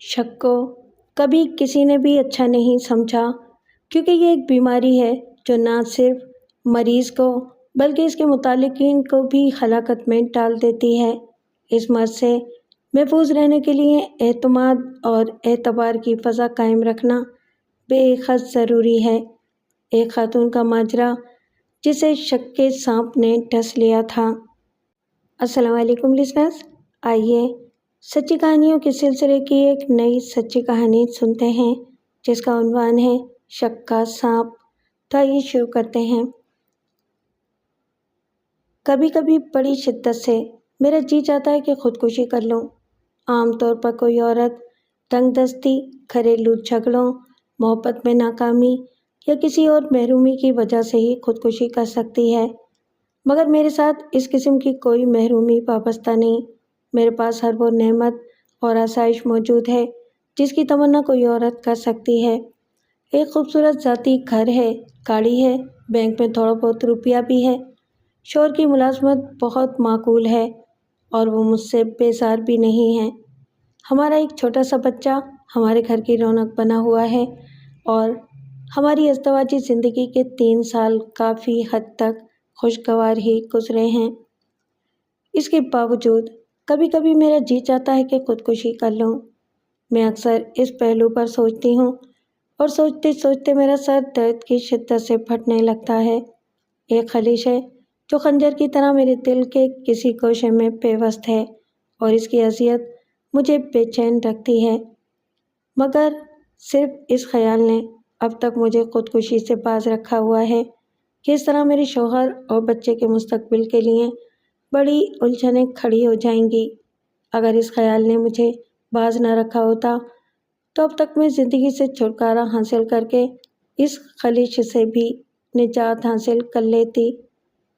شک کو کبھی کسی نے بھی اچھا نہیں سمجھا، کیونکہ یہ ایک بیماری ہے جو نہ صرف مریض کو بلکہ اس کے متعلقین کو بھی ہلاکت میں ڈال دیتی ہے۔ اس مرض سے محفوظ رہنے کے لیے اعتماد اور اعتبار کی فضا قائم رکھنا بے حد ضروری ہے۔ ایک خاتون کا ماجرا جسے شک کے سانپ نے ڈس لیا تھا۔ السلام علیکم لسنرز، آئیے سچی کہانیوں کے سلسلے کی ایک نئی سچی کہانی سنتے ہیں جس کا عنوان ہے شک کا سانپ۔ تو آئیے شروع کرتے ہیں۔ کبھی کبھی بڑی شدت سے میرا جی چاہتا ہے کہ خودکشی کر لوں۔ عام طور پر کوئی عورت تنگ دستی، گھریلو جھگڑوں، محبت میں ناکامی یا کسی اور محرومی کی وجہ سے ہی خودکشی کر سکتی ہے، مگر میرے ساتھ اس قسم کی کوئی محرومی وابستہ نہیں۔ میرے پاس ہر وہ نعمت اور آسائش موجود ہے جس کی تمنا کوئی عورت کر سکتی ہے۔ ایک خوبصورت ذاتی گھر ہے، گاڑی ہے، بینک میں تھوڑا بہت روپیہ بھی ہے، شوہر کی ملازمت بہت معقول ہے اور وہ مجھ سے بیزار بھی نہیں ہے۔ ہمارا ایک چھوٹا سا بچہ ہمارے گھر کی رونق بنا ہوا ہے اور ہماری ازدواجی زندگی کے 3 سال کافی حد تک خوشگوار ہی گزرے ہیں۔ اس کے باوجود کبھی کبھی میرا جی چاہتا ہے کہ خودکشی کر لوں۔ میں اکثر اس پہلو پر سوچتی ہوں اور سوچتے سوچتے میرا سر درد کی شدت سے پھٹنے لگتا ہے۔ ایک خلیش ہے جو خنجر کی طرح میرے دل کے کسی گوشے میں پیوست ہے اور اس کی اذیت مجھے بے چین رکھتی ہے، مگر صرف اس خیال نے اب تک مجھے خودکشی سے باز رکھا ہوا ہے کہ اس طرح میرے شوہر اور بچے کے مستقبل کے لیے بڑی الجھنیں کھڑی ہو جائیں گی۔ اگر اس خیال نے مجھے باز نہ رکھا ہوتا تو اب تک میں زندگی سے چھٹکارا حاصل کر کے اس خلیش سے بھی نجات حاصل کر لیتی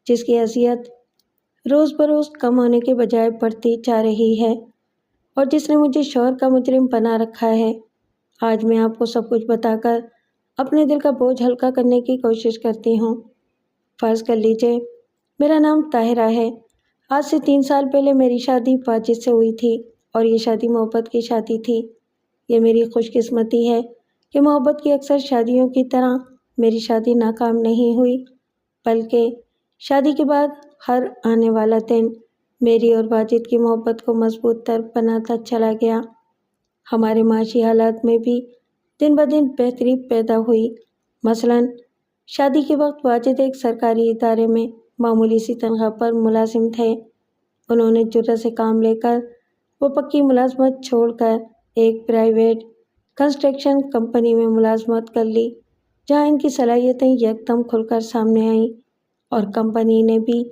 جس کی اذیت روز بروز کم ہونے کے بجائے بڑھتی جا رہی ہے اور جس نے مجھے شوہر کا مجرم بنا رکھا ہے۔ آج میں آپ کو سب کچھ بتا کر اپنے دل کا بوجھ ہلکا کرنے کی کوشش کرتی ہوں۔ فرض کر لیجئے میرا نام طاہرہ ہے۔ آج سے 3 سال پہلے میری شادی واجد سے ہوئی تھی اور یہ شادی محبت کی شادی تھی۔ یہ میری خوش قسمتی ہے کہ محبت کی اکثر شادیوں کی طرح میری شادی ناکام نہیں ہوئی، بلکہ شادی کے بعد ہر آنے والا دن میری اور واجد کی محبت کو مضبوط تر بناتا چلا گیا۔ ہمارے معاشی حالات میں بھی دن بدن بہتری پیدا ہوئی۔ مثلاً شادی کے وقت واجد ایک سرکاری ادارے میں معمولی سی تنخواہ پر ملازم تھے۔ انہوں نے جرأت سے کام لے کر وہ پکی ملازمت چھوڑ کر ایک پرائیویٹ کنسٹرکشن کمپنی میں ملازمت کر لی، جہاں ان کی صلاحیتیں یکدم کھل کر سامنے آئیں اور کمپنی نے بھی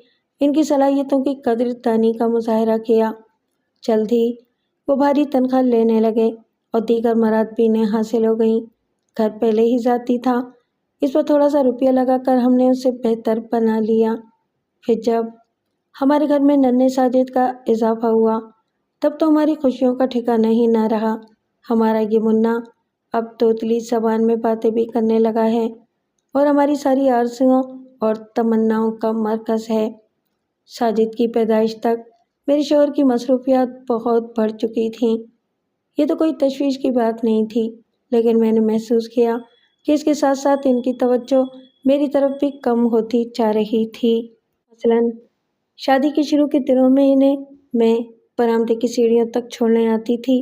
ان کی صلاحیتوں کی قدر دانی کا مظاہرہ کیا۔ جلد ہی وہ بھاری تنخواہ لینے لگے اور دیگر مراد بھی انہیں حاصل ہو گئیں۔ گھر پہلے ہی ذاتی تھا، اس پر تھوڑا سا روپیہ لگا کر ہم نے اسے بہتر بنا لیا۔ پھر جب ہمارے گھر میں ننھے ساجد کا اضافہ ہوا تب تو ہماری خوشیوں کا ٹھکانہ ہی نہ رہا۔ ہمارا یہ منا اب توتلی زبان میں باتیں بھی کرنے لگا ہے اور ہماری ساری آرزوؤں اور تمناؤں کا مرکز ہے۔ ساجد کی پیدائش تک میرے شوہر کی مصروفیات بہت بڑھ چکی تھیں۔ یہ تو کوئی تشویش کی بات نہیں تھی، لیکن میں نے محسوس کیا کہ اس کے ساتھ ساتھ ان کی توجہ میری طرف بھی کم ہوتی جا رہی تھی۔ مثلاً شادی کے شروع کے دنوں میں انہیں میں برآمدے کی سیڑھیوں تک چھوڑنے آتی تھی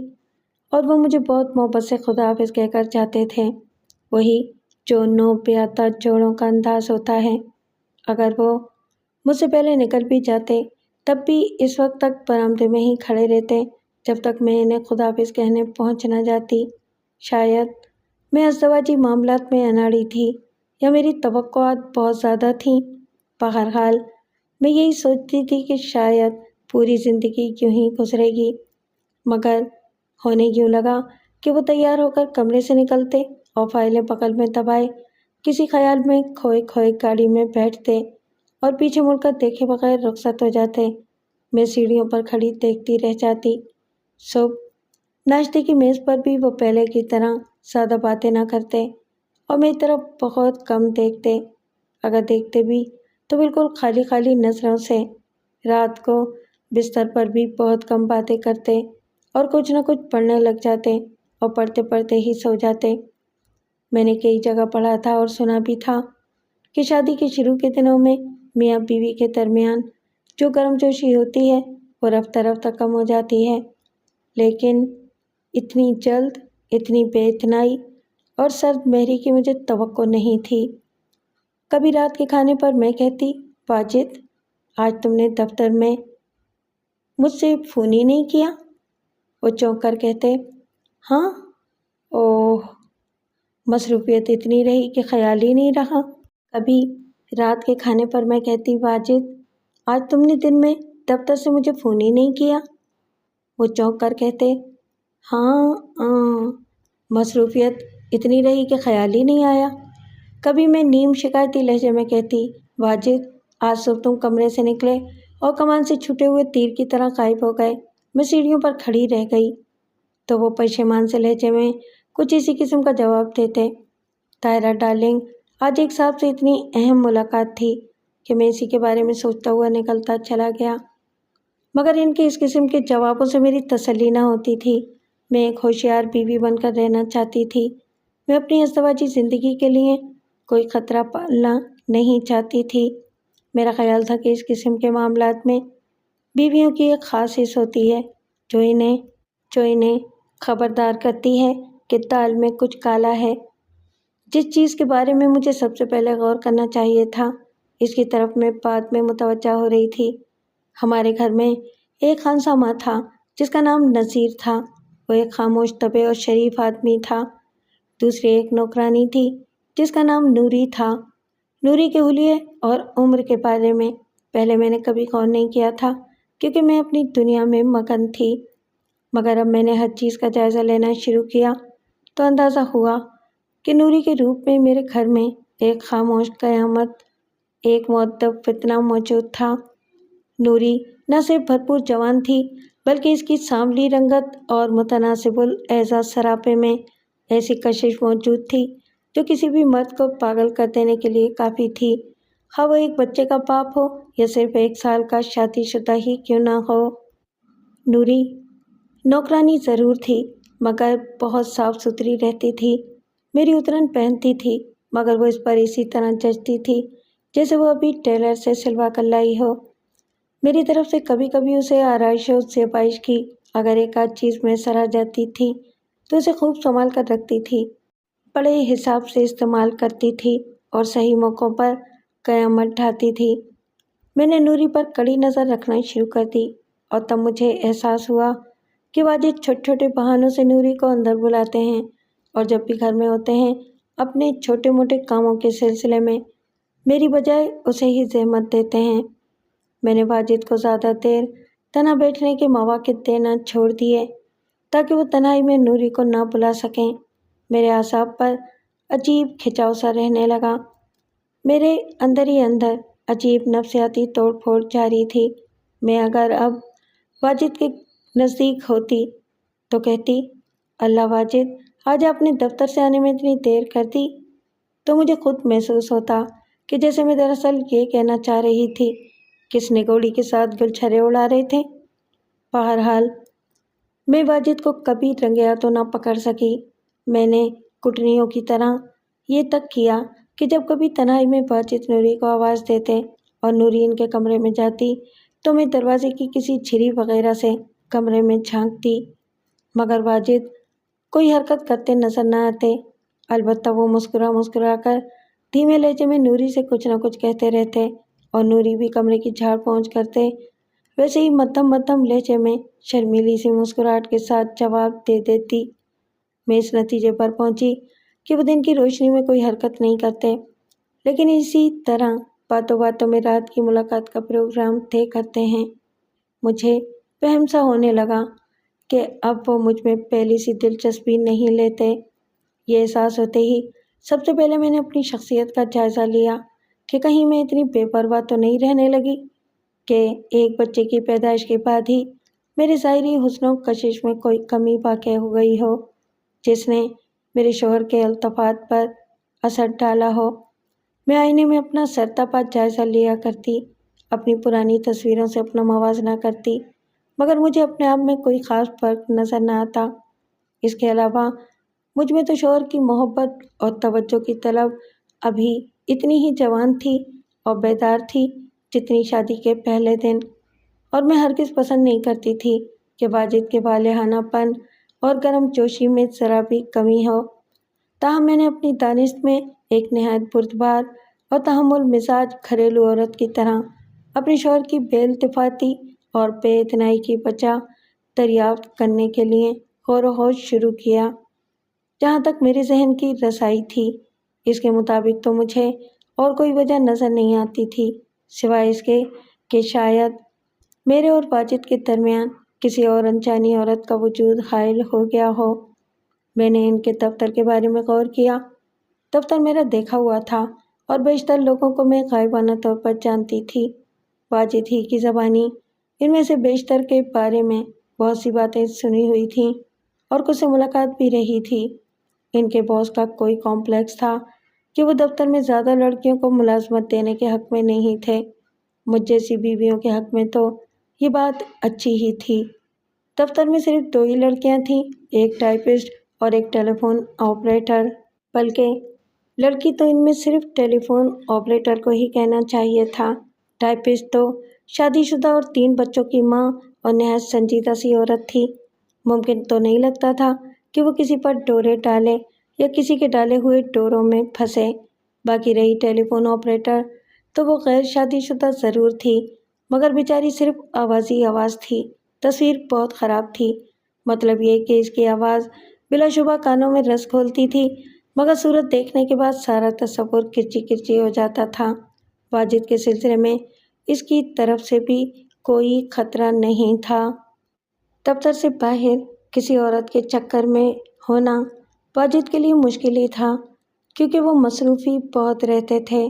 اور وہ مجھے بہت محبت سے خدا حافظ کہہ کر جاتے تھے، وہی جو نو بیاتہ جوڑوں کا انداز ہوتا ہے۔ اگر وہ مجھ سے پہلے نکل بھی جاتے تب بھی اس وقت تک برآمدے میں ہی کھڑے رہتے جب تک میں انہیں خدا حافظ کہنے پہنچ نہ جاتی۔ شاید میں ازدواجی معاملات میں اناڑی تھی یا میری توقعات بہت زیادہ تھیں۔ بہرحال میں یہی سوچتی تھی کہ شاید پوری زندگی یوں ہی گزرے گی، مگر ہونے یوں لگا کہ وہ تیار ہو کر کمرے سے نکلتے اور فائلیں بغل میں دبائے کسی خیال میں کھوئے کھوئے گاڑی میں بیٹھتے اور پیچھے مڑ کر دیکھے بغیر رخصت ہو جاتے۔ میں سیڑھیوں پر کھڑی دیکھتی رہ جاتی۔ صبح ناشتے کی میز پر بھی وہ پہلے کی طرح زیادہ باتیں نہ کرتے اور میری طرف بہت کم دیکھتے، اگر دیکھتے بھی تو بالکل خالی خالی نظروں سے۔ رات کو بستر پر بھی بہت کم باتیں کرتے اور کچھ نہ کچھ پڑھنے لگ جاتے اور پڑھتے پڑھتے ہی سو جاتے۔ میں نے کئی جگہ پڑھا تھا اور سنا بھی تھا کہ شادی کے شروع کے دنوں میں میاں بیوی کے درمیان جو گرم جوشی ہوتی ہے وہ رفتہ رفتہ کم ہو جاتی ہے، لیکن اتنی جلد، اتنی بے اتنائی اور سرد مہری کی مجھے توقع نہیں تھی۔ کبھی رات کے کھانے پر میں کہتی، واجد آج تم نے دفتر میں مجھ سے فون ہی نہیں کیا؟ وہ چونک کر کہتے، ہاں، اوہ، مصروفیت اتنی رہی کہ خیال ہی نہیں رہا۔ کبھی رات کے کھانے پر میں کہتی، واجد آج تم نے دن میں دفتر سے مجھے فون ہی نہیں کیا؟ وہ چونک کر کہتے، ہاں، مصروفیت اتنی رہی کہ خیال ہی نہیں آیا۔ کبھی میں نیم شکایتی لہجے میں کہتی، واجد آج صبح تم کمرے سے نکلے اور کمان سے چھوٹے ہوئے تیر کی طرح غائب ہو گئے، میں سیڑھیوں پر کھڑی رہ گئی۔ تو وہ پشیمان سے لہجے میں کچھ اسی قسم کا جواب دیتے، طاہرہ ڈارلنگ آج ایک صاحب سے اتنی اہم ملاقات تھی کہ میں اسی کے بارے میں سوچتا ہوا نکلتا چلا گیا۔ مگر ان کے اس قسم کے جوابوں سے میری تسلی نہ ہوتی تھی۔ میں ایک ہوشیار بیوی بن کر رہنا چاہتی تھی۔ میں اپنی ازدواجی زندگی کے لیے کوئی خطرہ پالنا نہیں چاہتی تھی۔ میرا خیال تھا کہ اس قسم کے معاملات میں بیویوں کی ایک خاص حص ہوتی ہے جو انہیں خبردار کرتی ہے کہ دال میں کچھ کالا ہے۔ جس چیز کے بارے میں مجھے سب سے پہلے غور کرنا چاہیے تھا، اس کی طرف میں بعد میں متوجہ ہو رہی تھی۔ ہمارے گھر میں ایک خانساماں تھا جس کا نام نذیر تھا۔ وہ ایک خاموش طبع اور شریف آدمی تھا۔ دوسری ایک نوکرانی تھی جس کا نام نوری تھا۔ نوری کے حلیے اور عمر کے بارے میں پہلے میں نے کبھی غور نہیں کیا تھا کیونکہ میں اپنی دنیا میں مگن تھی، مگر اب میں نے ہر چیز کا جائزہ لینا شروع کیا تو اندازہ ہوا کہ نوری کے روپ میں میرے گھر میں ایک خاموش قیامت، ایک مؤدب فتنہ موجود تھا۔ نوری نہ صرف بھرپور جوان تھی بلکہ اس کی سانولی رنگت اور متناسب الاعضاء سراپے میں ایسی کشش موجود تھی جو کسی بھی مرد کو پاگل کر دینے کے لیے کافی تھی، خواہ وہ ایک بچے کا باپ ہو یا صرف 1 سال کا شادی شدہ ہی کیوں نہ ہو۔ نوری نوکرانی ضرور تھی مگر بہت صاف ستھری رہتی تھی، میری اترن پہنتی تھی، مگر وہ اس پر اسی طرح جچتی تھی جیسے وہ ابھی ٹیلر سے سلوا کر لائی ہو۔ میری طرف سے کبھی کبھی اسے آرائش و زیبائش کی اگر ایک آدھ چیز میسر آ جاتی تھی تو اسے خوب سنبھال کر رکھتی تھی، بڑے حساب سے استعمال کرتی تھی اور صحیح موقعوں پر قیامت ڈھاتی تھی۔ میں نے نوری پر کڑی نظر رکھنا شروع کر دی اور تب مجھے احساس ہوا کہ واجد چھوٹے چھوٹے بہانوں سے نوری کو اندر بلاتے ہیں اور جب بھی گھر میں ہوتے ہیں اپنے چھوٹے موٹے کاموں کے سلسلے میں میری بجائے اسے ہی زحمت دیتے ہیں۔ میں نے واجد کو زیادہ دیر تنہا بیٹھنے کے مواقع دینا چھوڑ دیے تاکہ وہ تنہائی میں نوری کو نہ بلا سکیں۔ میرے اعصاب پر عجیب کھچاؤ سا رہنے لگا، میرے اندر ہی اندر عجیب نفسیاتی توڑ پھوڑ جاری تھی۔ میں اگر اب واجد کے نزدیک ہوتی تو کہتی، اللہ واجد آج آپ نے دفتر سے آنے میں اتنی دیر کر دی، تو مجھے خود محسوس ہوتا کہ جیسے میں دراصل یہ کہنا چاہ رہی تھی، کس نگوڑی کے ساتھ گلچھرے اڑا رہے تھے۔ بہرحال میں واجد کو کبھی رنگے ہاتھوں نہ پکڑ سکی۔ میں نے کٹنیوں کی طرح یہ تک کیا کہ جب کبھی تنہائی میں واجد نوری کو آواز دیتے اور نوری ان کے کمرے میں جاتی تو میں دروازے کی کسی جھری وغیرہ سے کمرے میں جھانکتی، مگر واجد کوئی حرکت کرتے نظر نہ آتے۔ البتہ وہ مسکرا کر دھیمے لہجے میں نوری سے کچھ نہ کچھ کہتے رہتے اور نوری بھی کمرے کی جھاڑ پہنچ کرتے ویسے ہی مدھم لہجے میں شرمیلی سی مسکراہٹ کے ساتھ جواب دے دیتی۔ میں اس نتیجے پر پہنچی کہ وہ دن کی روشنی میں کوئی حرکت نہیں کرتے، لیکن اسی طرح باتوں باتوں میں رات کی ملاقات کا پروگرام طے کرتے ہیں۔ مجھے فہم سا ہونے لگا کہ اب وہ مجھ میں پہلی سی دلچسپی نہیں لیتے۔ یہ احساس ہوتے ہی سب سے پہلے میں نے اپنی شخصیت کا جائزہ لیا کہ کہیں میں اتنی بے پرواہ تو نہیں رہنے لگی کہ ایک بچے کی پیدائش کے بعد ہی میرے ظاہری حسن و کشش میں کوئی کمی واقع ہو گئی ہو جس نے میرے شوہر کے الطفات پر اثر ڈالا ہو۔ میں آئینے میں اپنا سرتاپا جائزہ لیا کرتی، اپنی پرانی تصویروں سے اپنا موازنہ کرتی، مگر مجھے اپنے آپ میں کوئی خاص فرق نظر نہ آتا۔ اس کے علاوہ مجھ میں تو شوہر کی محبت اور توجہ کی طلب ابھی اتنی ہی جوان تھی اور بیدار تھی جتنی شادی کے پہلے دن، اور میں ہرگز پسند نہیں کرتی تھی کہ واجد کے والہانہ پن اور گرم جوشی میں ذرا بھی کمی ہو۔ تاہم میں نے اپنی دانست میں ایک نہایت بردبار اور تحمل مزاج گھریلو عورت کی طرح اپنے شوہر کی بے التفاتی اور بے اتنائی کی وجہ دریافت کرنے کے لیے غور و خوض شروع کیا۔ جہاں تک میرے ذہن کی رسائی تھی، اس کے مطابق تو مجھے اور کوئی وجہ نظر نہیں آتی تھی سوائے اس کے کہ شاید میرے اور واجد کے درمیان کسی اور انجانی عورت کا وجود حائل ہو گیا ہو۔ میں نے ان کے دفتر کے بارے میں غور کیا۔ دفتر میرا دیکھا ہوا تھا اور بیشتر لوگوں کو میں غائبانہ طور پر جانتی تھی۔ واجد ہی کی زبانی ان میں سے بیشتر کے بارے میں بہت سی باتیں سنی ہوئی تھیں اور کچھ سے ملاقات بھی رہی تھی۔ ان کے باس کا کوئی کمپلیکس تھا کہ وہ دفتر میں زیادہ لڑکیوں کو ملازمت دینے کے حق میں نہیں تھے۔ مجھ جیسی بیویوں کے حق میں تو یہ بات اچھی ہی تھی۔ دفتر میں صرف 2 ہی لڑکیاں تھیں، ایک ٹائپسٹ اور ایک ٹیلی فون آپریٹر، بلکہ لڑکی تو ان میں صرف ٹیلی فون آپریٹر کو ہی کہنا چاہیے تھا۔ ٹائپسٹ تو شادی شدہ اور 3 بچوں کی ماں اور نہایت سنجیدہ سی عورت تھی۔ ممکن تو نہیں لگتا تھا کہ وہ کسی پر ڈورے ڈالے یا کسی کے ڈالے ہوئے ڈوروں میں پھنسے۔ باقی رہی ٹیلی فون آپریٹر تو وہ غیر شادی شدہ ضرور تھی، مگر بیچاری صرف آواز ہی آواز تھی۔ تصویر بہت خراب تھی، مطلب یہ کہ اس کی آواز بلا شبہ کانوں میں رس گھولتی تھی، مگر صورت دیکھنے کے بعد سارا تصور کرچی کرچی ہو جاتا تھا۔ واجد کے سلسلے میں اس کی طرف سے بھی کوئی خطرہ نہیں تھا۔ دفتر سے باہر کسی عورت کے چکر میں ہونا واجد کے لیے مشکل ہی تھا، کیونکہ وہ مصروفی بہت رہتے تھے،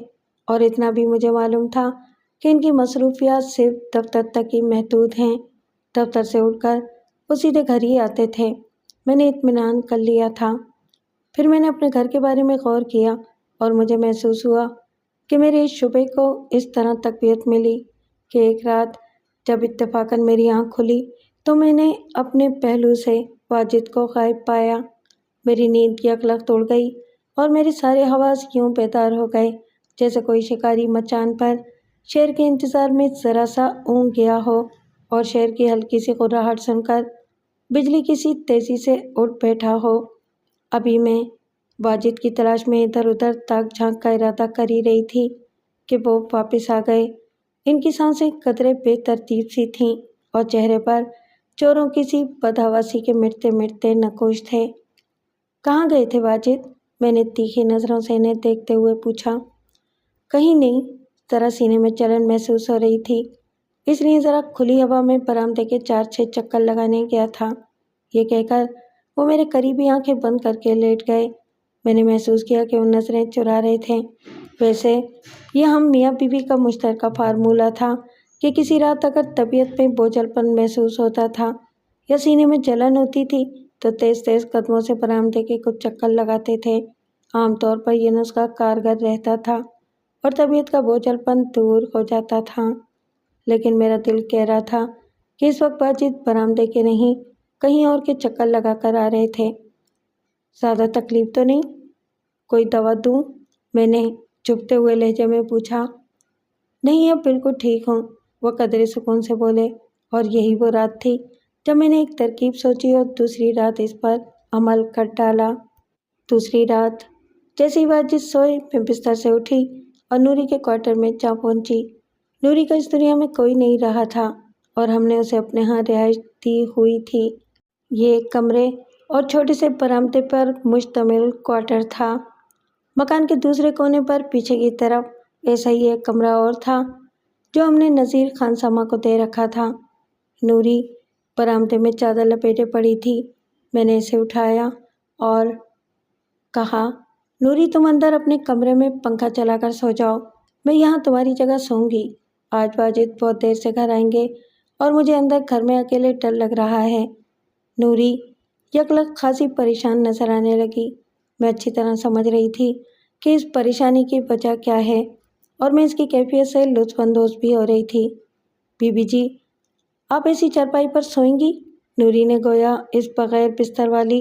اور اتنا بھی مجھے معلوم تھا کہ ان کی مصروفیات صرف دفتر تک ہی محدود ہیں۔ دفتر سے اٹھ کر وہ سیدھے گھر ہی آتے تھے۔ میں نے اطمینان کر لیا تھا۔ پھر میں نے اپنے گھر کے بارے میں غور کیا اور مجھے محسوس ہوا کہ میرے اس شبے کو اس طرح تقویت ملی کہ ایک رات جب اتفاقاً میری آنکھ کھلی تو میں نے اپنے پہلو سے واجد کو غائب پایا۔ میری نیند کی اکلخت اڑ گئی اور میرے سارے حواس یوں بیدار ہو گئے جیسے کوئی شکاری مچان پر شیر کے انتظار میں ذرا سا اونگ گیا ہو اور شیر کی ہلکی سی قرراہٹ سن کر بجلی کسی تیزی سے اٹھ بیٹھا ہو۔ ابھی میں واجد کی تلاش میں ادھر ادھر تاک جھانک کا ارادہ کر ہی رہی تھی کہ وہ واپس آ گئے۔ ان کی سانسیں قدرے بے ترتیب سی تھیں اور چہرے پر چوروں کی سی بدحواسی کے مٹتے مٹتے نقوش تھے۔ کہاں گئے تھے واجد؟ میں نے تیکھی نظروں سے انہیں دیکھتے ہوئے پوچھا۔ کہیں نہیں، ذرا سینے میں جلن محسوس ہو رہی تھی، اس لیے ذرا کھلی ہوا میں برآمدے کے 4-6 چکر لگانے گیا تھا۔ یہ کہہ کر وہ میرے قریبی آنکھیں بند کر کے لیٹ گئے۔ میں نے محسوس کیا کہ وہ نظریں چرا رہے تھے۔ ویسے یہ ہم میاں بیوی کا مشترکہ فارمولہ تھا کہ کسی رات اگر طبیعت میں بوجھل پن محسوس ہوتا تھا یا سینے میں جلن ہوتی تھی تو تیز تیز قدموں سے برآمدے کے کچھ چکر لگاتے تھے۔ عام طور پر یہ نسخہ کارگر رہتا تھا اور طبیعت کا بوجھل پن دور ہو جاتا تھا، لیکن میرا دل کہہ رہا تھا کہ اس وقت واجد برآمدے کے نہیں کہیں اور کے چکر لگا کر آ رہے تھے۔ زیادہ تکلیف تو نہیں؟ کوئی دوا دوں؟ میں نے جھکتے ہوئے لہجے میں پوچھا۔ نہیں، اب بالکل ٹھیک ہوں، وہ قدرے سکون سے بولے، اور یہی وہ رات تھی جب میں نے ایک ترکیب سوچی اور دوسری رات اس پر عمل کر ڈالا۔ دوسری رات جیسے ہی واجد سوئے میں بستر سے اٹھی اور نوری کے کوارٹر میں جا پہنچی۔ نوری کا اس دنیا میں کوئی نہیں رہا تھا اور ہم نے اسے اپنے ہاں رہائش دی ہوئی تھی۔ یہ ایک کمرے اور چھوٹے سے برآمدے پر مشتمل کوارٹر تھا۔ مکان کے دوسرے کونے پر پیچھے کی طرف ایسا ہی ایک کمرہ اور تھا جو ہم نے نذیر خانسامہ کو دے رکھا تھا۔ نوری برآمدے میں چادر لپیٹے پڑی تھی۔ میں نے اسے اٹھایا اور کہا، نوری تم اندر اپنے کمرے میں پنکھا چلا کر سو جاؤ، میں یہاں تمہاری جگہ سوؤں گی۔ آج واجد بہت دیر سے گھر آئیں گے اور مجھے اندر گھر میں اکیلے ڈر لگ رہا ہے۔ نوری یکلخت خاصی پریشان نظر آنے لگی۔ میں اچھی طرح سمجھ رہی تھی کہ اس پریشانی کی وجہ کیا ہے اور میں اس کی کیفیت سے لطف اندوز بھی ہو رہی تھی۔ بی بی جی، آپ ایسی چارپائی پر سوئیں گی؟ نوری نے گویا اس بغیر بستر والی